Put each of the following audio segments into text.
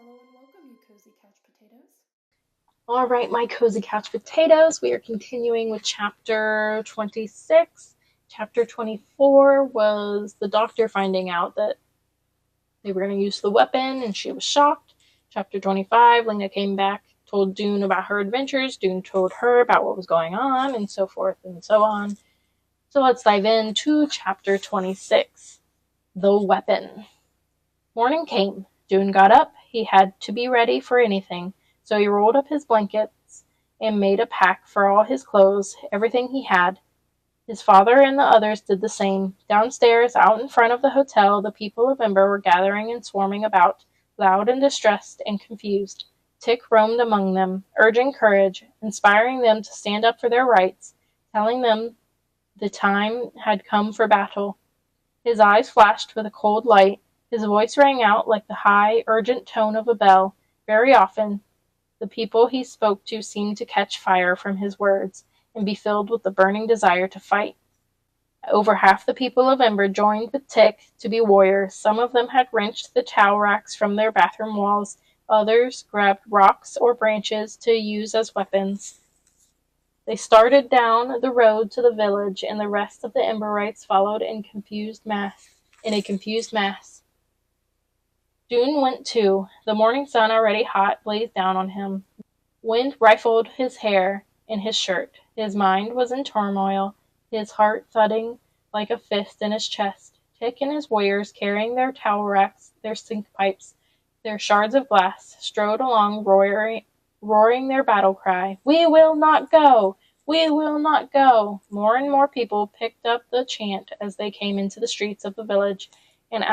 Hello and welcome, you cozy couch potatoes. All right, my cozy couch potatoes. We are continuing with chapter 26. Chapter 24 was the doctor finding out that they were going to use the weapon, and she was shocked. Chapter 25, Lena came back, told Dune about her adventures. Dune told her about what was going on, and so forth and so on. So let's dive into chapter 26, the weapon. Morning came. Dune got up. He had to be ready for anything. So he rolled up his blankets and made a pack for all his clothes, everything he had. His father and the others did the same. Downstairs, out in front of the hotel, the people of Ember were gathering and swarming about, loud and distressed and confused. Tick roamed among them, urging courage, inspiring them to stand up for their rights, telling them the time had come for battle. His eyes flashed with a cold light. His voice rang out like the high, urgent tone of a bell. Very often, the people he spoke to seemed to catch fire from his words and be filled with the burning desire to fight. Over half the people of Ember joined with Tick to be warriors. Some of them had wrenched the towel racks from their bathroom walls. Others grabbed rocks or branches to use as weapons. They started down the road to the village, and the rest of the Emberites followed in a confused mass. Dune went too. The morning sun, already hot, blazed down on him. Wind rifled his hair and his shirt. His mind was in turmoil, his heart thudding like a fist in his chest. Tick and his warriors, carrying their towel racks, their stink pipes, their shards of glass, strode along, roaring their battle cry, "We will not go! We will not go!" More and more people picked up the chant as they came into the streets of the village, and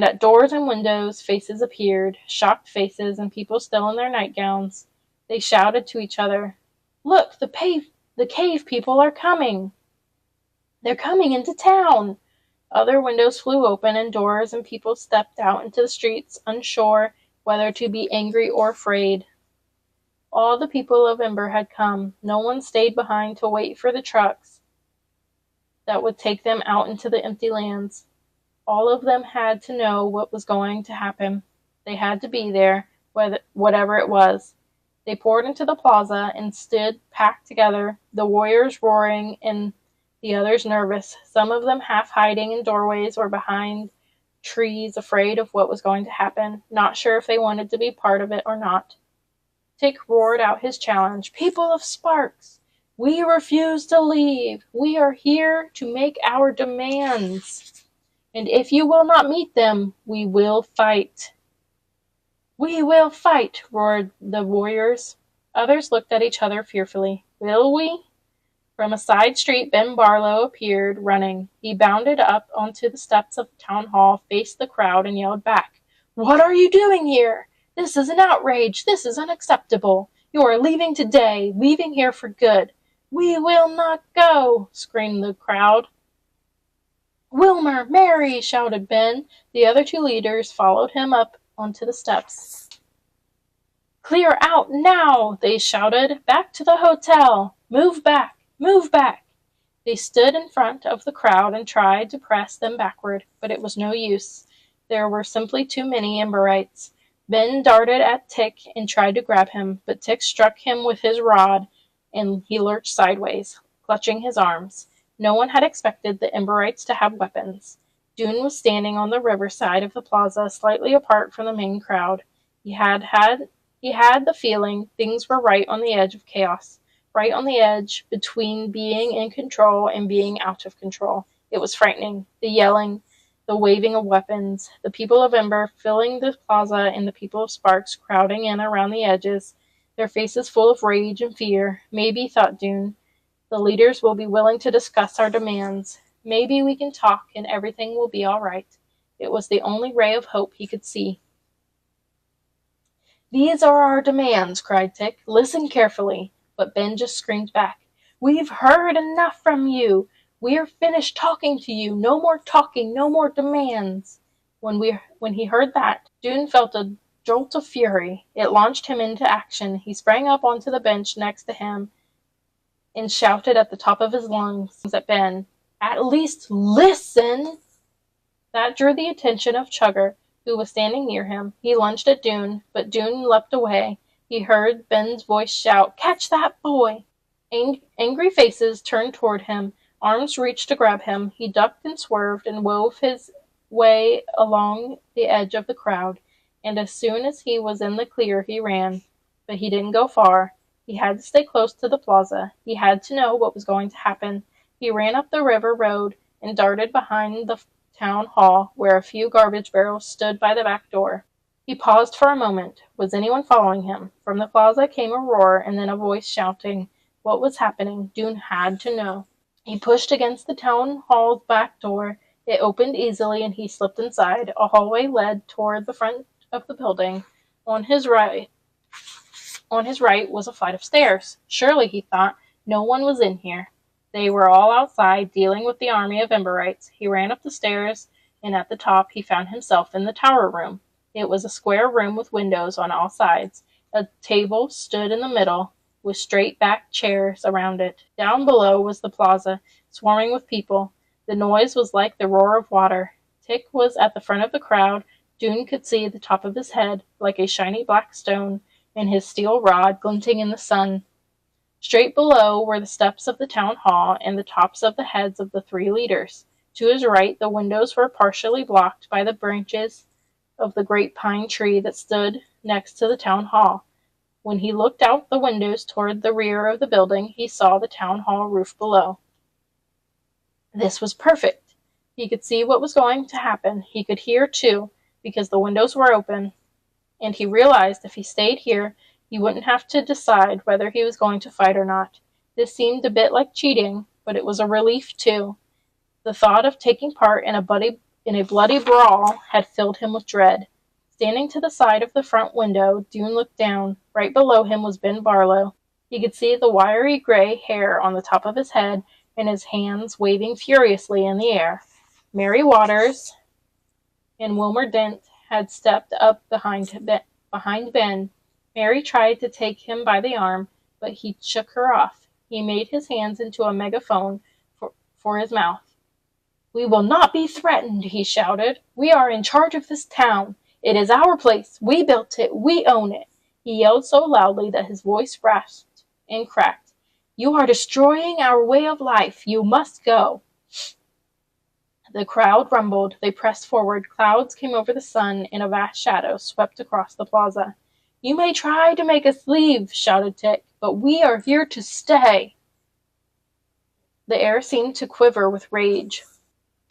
at doors and windows faces appeared, shocked faces and people still in their nightgowns. They shouted to each other, "Look, the cave people are coming! They're coming into town!" Other windows flew open and doors, and people stepped out into the streets, unsure whether to be angry or afraid. All the people of Ember had come. No one stayed behind to wait for the trucks that would take them out into the empty lands. All of them had to know what was going to happen. They had to be there, whatever it was. They poured into the plaza and stood packed together, the warriors roaring and the others nervous, some of them half hiding in doorways or behind trees, afraid of what was going to happen, not sure if they wanted to be part of it or not. Tick roared out his challenge. "People of Sparks, we refuse to leave. We are here to make our demands. And if you will not meet them, we will fight." "We will fight," roared the warriors. Others looked at each other fearfully. "Will we?" From a side street, Ben Barlow appeared, running. He bounded up onto the steps of the town hall, faced the crowd, and yelled back, "What are you doing here? This is an outrage. This is unacceptable. You are leaving today, leaving here for good." "We will not go," screamed the crowd. "Wilmer, Mary!" shouted Ben. The other two leaders followed him up onto the steps. "Clear out now!" they shouted. "Back to the hotel! Move back! Move back!" They stood in front of the crowd and tried to press them backward, but it was no use. There were simply too many Emberites. Ben darted at Tick and tried to grab him, but Tick struck him with his rod, and he lurched sideways, clutching his arms. No one had expected the Emberites to have weapons. Dune was standing on the riverside of the plaza, slightly apart from the main crowd. He had the feeling things were right on the edge of chaos, right on the edge between being in control and being out of control. It was frightening. The yelling, the waving of weapons, the people of Ember filling the plaza, and the people of Sparks crowding in around the edges, their faces full of rage and fear. Maybe, thought Dune, the leaders will be willing to discuss our demands. Maybe we can talk and everything will be all right. It was the only ray of hope he could see. "These are our demands," cried Tick. "Listen carefully." But Ben just screamed back, "We've heard enough from you. We're finished talking to you. No more talking, no more demands." When he heard that, Dune felt a jolt of fury. It launched him into action. He sprang up onto the bench next to him and shouted at the top of his lungs at Ben, "At least listen!" That drew the attention of Chugger, who was standing near him. He lunged at Dune, but Dune leapt away. He heard Ben's voice shout, "Catch that boy!" Angry faces turned toward him. Arms reached to grab him. He ducked and swerved and wove his way along the edge of the crowd, and as soon as he was in the clear he ran. But he didn't go far. He had to stay close to the plaza. He had to know what was going to happen. He ran up the river road and darted behind the town hall, where a few garbage barrels stood by the back door. He paused for a moment. Was anyone following him? From the plaza came a roar and then a voice shouting. What was happening? Dune had to know. He pushed against the town hall's back door. It opened easily and he slipped inside. A hallway led toward the front of the building. On his right was a flight of stairs. Surely, he thought, no one was in here. They were all outside, dealing with the army of Emberites. He ran up the stairs, and at the top he found himself in the tower room. It was a square room with windows on all sides. A table stood in the middle, with straight-backed chairs around it. Down below was the plaza, swarming with people. The noise was like the roar of water. Tick was at the front of the crowd. Dune could see the top of his head, like a shiny black stone, and his steel rod glinting in the sun. Straight below were the steps of the town hall and the tops of the heads of the three leaders. To his right, the windows were partially blocked by the branches of the great pine tree that stood next to the town hall. When he looked out the windows toward the rear of the building, he saw the town hall roof below. This was perfect. He could see what was going to happen. He could hear, too, because the windows were open, and he realized if he stayed here, he wouldn't have to decide whether he was going to fight or not. This seemed a bit like cheating, but it was a relief, too. The thought of taking part in a bloody brawl had filled him with dread. Standing to the side of the front window, Dune looked down. Right below him was Ben Barlow. He could see the wiry gray hair on the top of his head and his hands waving furiously in the air. Mary Waters and Wilmer Dent had stepped up behind Ben. Mary tried to take him by the arm, but he shook her off. He made his hands into a megaphone for his mouth. "We will not be threatened," he shouted. "We are in charge of this town. It is our place. We built it. We own it." He yelled so loudly that his voice rasped and cracked. "You are destroying our way of life. You must go." The crowd rumbled. They pressed forward. Clouds came over the sun, and a vast shadow swept across the plaza. "You may try to make us leave," shouted Tick, "but we are here to stay." The air seemed to quiver with rage.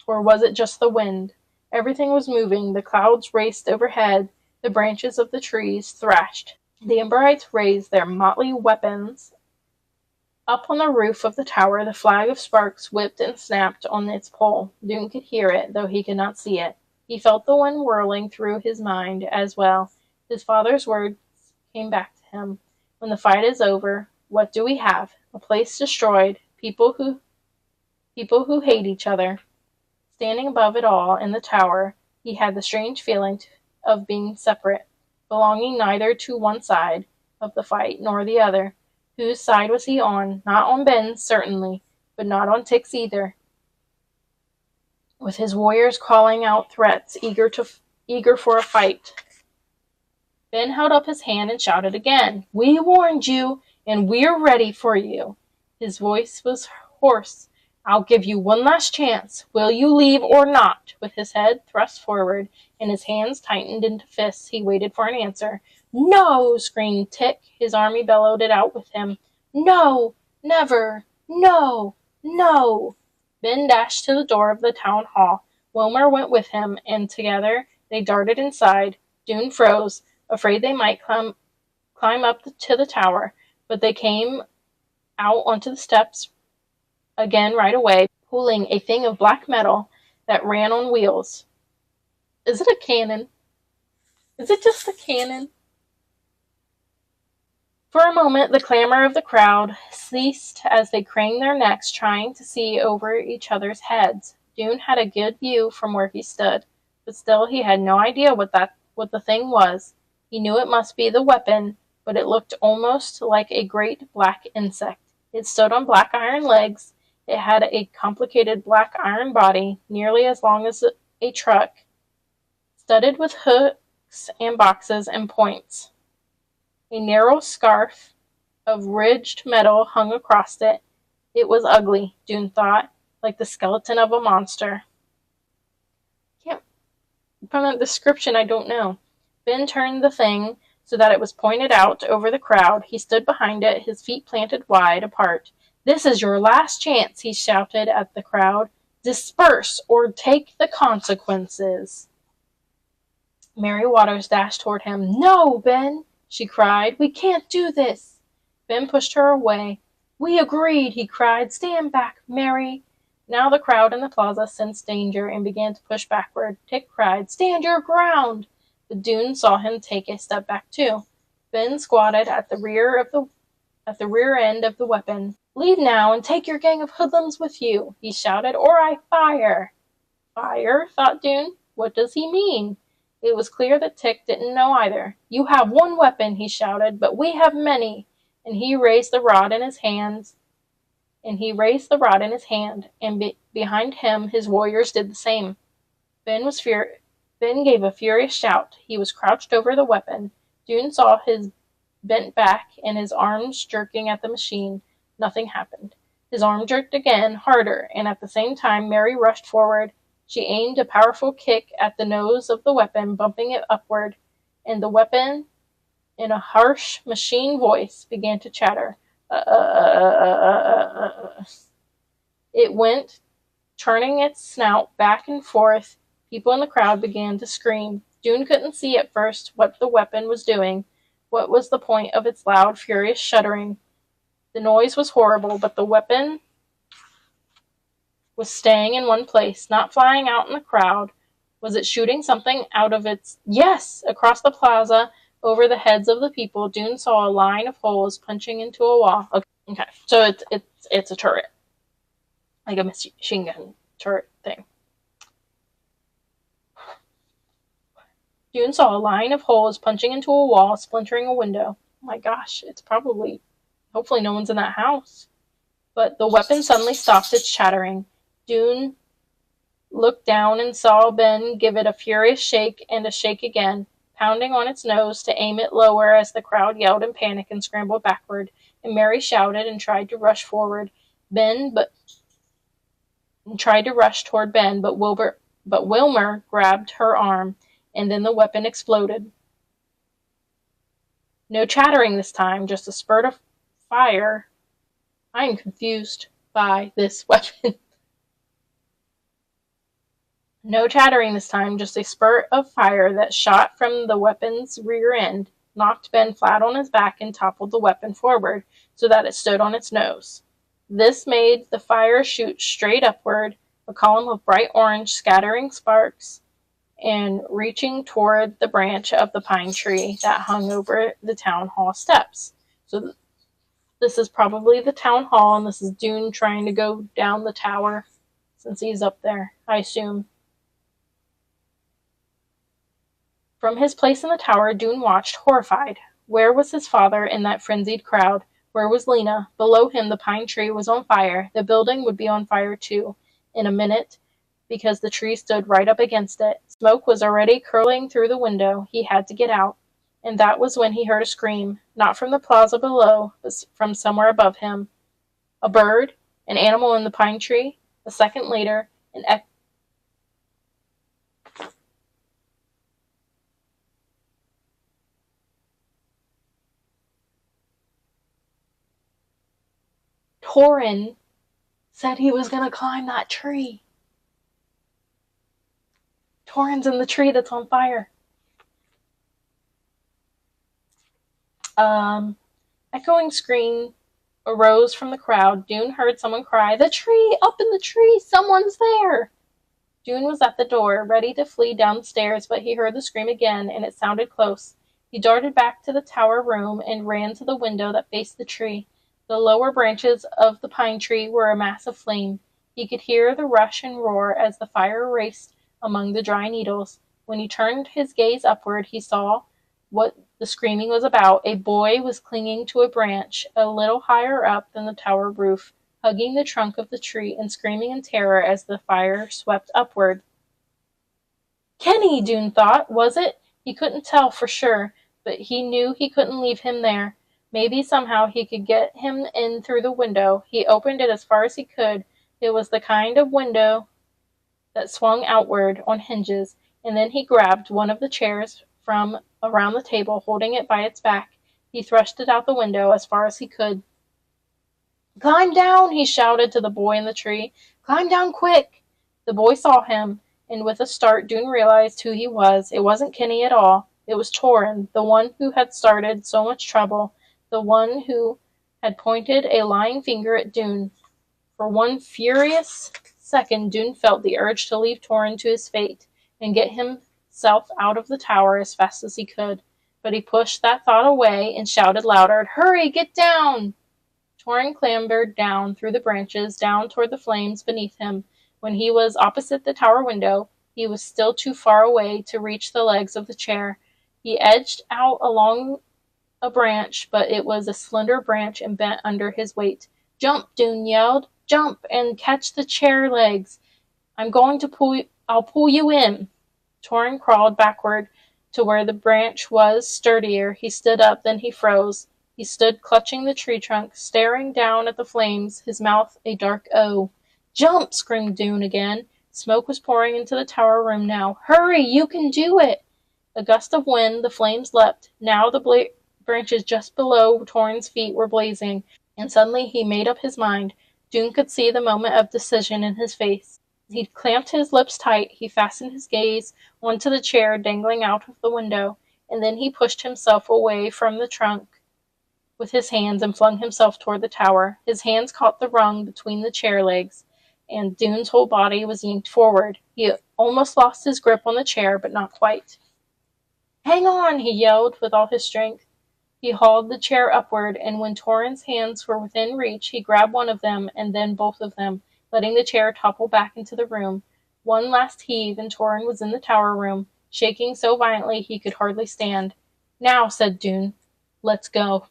Or was it just the wind? Everything was moving. The clouds raced overhead. The branches of the trees thrashed. The Emberites raised their motley weapons. Up on the roof of the tower, the flag of sparks whipped and snapped on its pole. Dune could hear it, though he could not see it. He felt the wind whirling through his mind as well. His father's words came back to him. When the fight is over, what do we have? A place destroyed, people who hate each other. Standing above it all in the tower, he had the strange feeling of being separate, belonging neither to one side of the fight nor the other. Whose side was he on? Not on Ben's, certainly, but not on Tick's either. With his warriors calling out threats, eager for a fight. Ben held up his hand and shouted again, "We warned you, and we're ready for you." His voice was hoarse. "I'll give you one last chance. Will you leave or not?" With his head thrust forward and his hands tightened into fists, he waited for an answer. "No!" screamed Tick. His army bellowed it out with him. "No! Never! No! No!" Ben dashed to the door of the town hall. Wilmer went with him, and together they darted inside. Dune froze, afraid they might climb up to the tower, but they came out onto the steps again right away, pulling a thing of black metal that ran on wheels. Is it a cannon? Is it just a cannon? For a moment, the clamor of the crowd ceased as they craned their necks, trying to see over each other's heads. Dune had a good view from where he stood, but still he had no idea what the thing was. He knew it must be the weapon, but it looked almost like a great black insect. It stood on black iron legs. It had a complicated black iron body, nearly as long as a truck. studded with hooks and boxes and points. A narrow scarf of ridged metal hung across it. It was ugly, Dune thought, like the skeleton of a monster. From the description, I don't know. Ben turned the thing so that it was pointed out over the crowd. He stood behind it, his feet planted wide apart. "This is your last chance," he shouted at the crowd. "Disperse or take the consequences." Mary Waters dashed toward him. "No, Ben," she cried. "We can't do this." Ben pushed her away. "We agreed," he cried. "Stand back, Mary." Now the crowd in the plaza sensed danger and began to push backward. Tick cried, "Stand your ground!" But Dune saw him take a step back too. Ben squatted at the rear end of the weapon. "Leave now and take your gang of hoodlums with you," he shouted, "or I fire." "Fire?" thought Dune. What does he mean? It was clear that Tick didn't know either. "You have one weapon," he shouted, "but we have many." And he raised the rod in his hand, and behind him his warriors did the same. Ben gave a furious shout. He was crouched over the weapon. Dune saw his bent back and his arms jerking at the machine. Nothing happened. His arm jerked again, harder, and at the same time Mary rushed forward. She aimed a powerful kick at the nose of the weapon, bumping it upward, and the weapon, in a harsh machine voice, began to chatter. It went, turning its snout back and forth. People in the crowd began to scream. Dune couldn't see at first what the weapon was doing. What was the point of its loud, furious shuddering? The noise was horrible, but the weapon was staying in one place, not flying out in the crowd. Was it shooting something out of its... Yes! Across the plaza, over the heads of the people, Dune saw a line of holes punching into a wall. Okay. So it's a turret. Like a machine gun turret thing. Dune saw a line of holes punching into a wall, splintering a window. Oh my gosh, hopefully no one's in that house. But the weapon suddenly stopped its chattering. Dune looked down and saw Ben give it a furious shake and a shake again, pounding on its nose to aim it lower as the crowd yelled in panic and scrambled backward, and Mary shouted and tried to rush toward Ben, but Wilmer grabbed her arm, and then the weapon exploded. No chattering this time, just a spurt of fire. I am confused by this weapon. No chattering this time, just a spurt of fire that shot from the weapon's rear end, knocked Ben flat on his back, and toppled the weapon forward so that it stood on its nose. This made the fire shoot straight upward, a column of bright orange scattering sparks and reaching toward the branch of the pine tree that hung over the town hall steps. So this is probably the town hall, and this is Dune trying to go down the tower since he's up there, I assume. From his place in the tower, Dune watched, horrified. Where was his father in that frenzied crowd? Where was Lena? Below him, the pine tree was on fire. The building would be on fire, too, in a minute, because the tree stood right up against it. Smoke was already curling through the window. He had to get out. And that was when he heard a scream, not from the plaza below, but from somewhere above him. A bird, an animal in the pine tree. A second later, an echo. Torin said he was going to climb that tree. Torin's in the tree that's on fire. Echoing scream arose from the crowd. Dune heard someone cry, "The tree! Up in the tree! Someone's there!" Dune was at the door, ready to flee down the stairs, but he heard the scream again, and it sounded close. He darted back to the tower room and ran to the window that faced the tree. The lower branches of the pine tree were a mass of flame. He could hear the rush and roar as the fire raced among the dry needles. When he turned his gaze upward, he saw what the screaming was about. A boy was clinging to a branch a little higher up than the tower roof, hugging the trunk of the tree and screaming in terror as the fire swept upward. Kenny, Dune thought. Was it? He couldn't tell for sure, but he knew he couldn't leave him there. Maybe somehow he could get him in through the window. He opened it as far as he could. It was the kind of window that swung outward on hinges, and then he grabbed one of the chairs from around the table, holding it by its back. He thrust it out the window as far as he could. "Climb down!" he shouted to the boy in the tree. "Climb down quick!" The boy saw him, and with a start Dune realized who he was. It wasn't Kenny at all. It was Torin, the one who had started so much trouble, the one who had pointed a lying finger at Dune. For one furious second Dune felt the urge to leave Torin to his fate and get himself out of the tower as fast as he could. But he pushed that thought away and shouted louder, "Hurry, get down!" Torin clambered down through the branches, down toward the flames beneath him. When he was opposite the tower window, he was still too far away to reach the legs of the chair. He edged out along a branch, but it was a slender branch and bent under his weight. "Jump!" Dune yelled. "Jump and catch the chair legs. I'll pull you in." Torin crawled backward to where the branch was sturdier. He stood up, then he froze. He stood clutching the tree trunk, staring down at the flames, his mouth a dark O. "Jump!" screamed Dune again. Smoke was pouring into the tower room now. "Hurry! You can do it!" A gust of wind, the flames leapt. Now the branches just below Torin's feet were blazing, and suddenly he made up his mind. Dune could see the moment of decision in his face. He clamped his lips tight. He fastened his gaze onto the chair dangling out of the window, and then he pushed himself away from the trunk with his hands and flung himself toward the tower. His hands caught the rung between the chair legs, and Dune's whole body was yanked forward. He almost lost his grip on the chair, but not quite. "Hang on!" he yelled with all his strength. He hauled the chair upward, and when Torin's hands were within reach, he grabbed one of them and then both of them, letting the chair topple back into the room. One last heave, and Torin was in the tower room, shaking so violently he could hardly stand. "Now," said Dune, "let's go."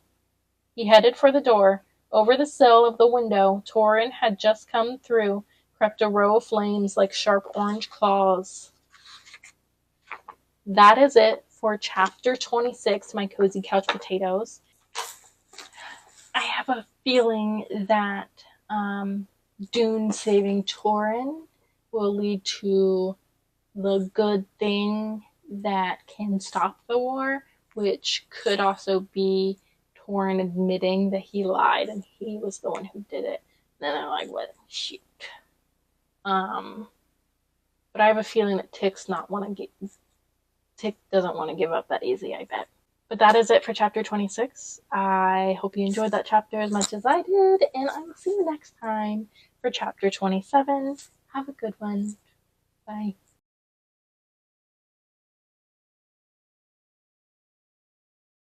He headed for the door. Over the sill of the window Torin had just come through crept a row of flames like sharp orange claws. That is it for chapter 26, My Cozy Couch Potatoes. I have a feeling that Dune saving Torin will lead to the good thing that can stop the war, which could also be Torin admitting that he lied and he was the one who did it. And then I'm like, what? Shoot. But I have a feeling that Tick doesn't want to give up that easy, I bet. But that is it for chapter 26. I hope you enjoyed that chapter as much as I did, and I will see you next time for chapter 27. Have a good one. Bye.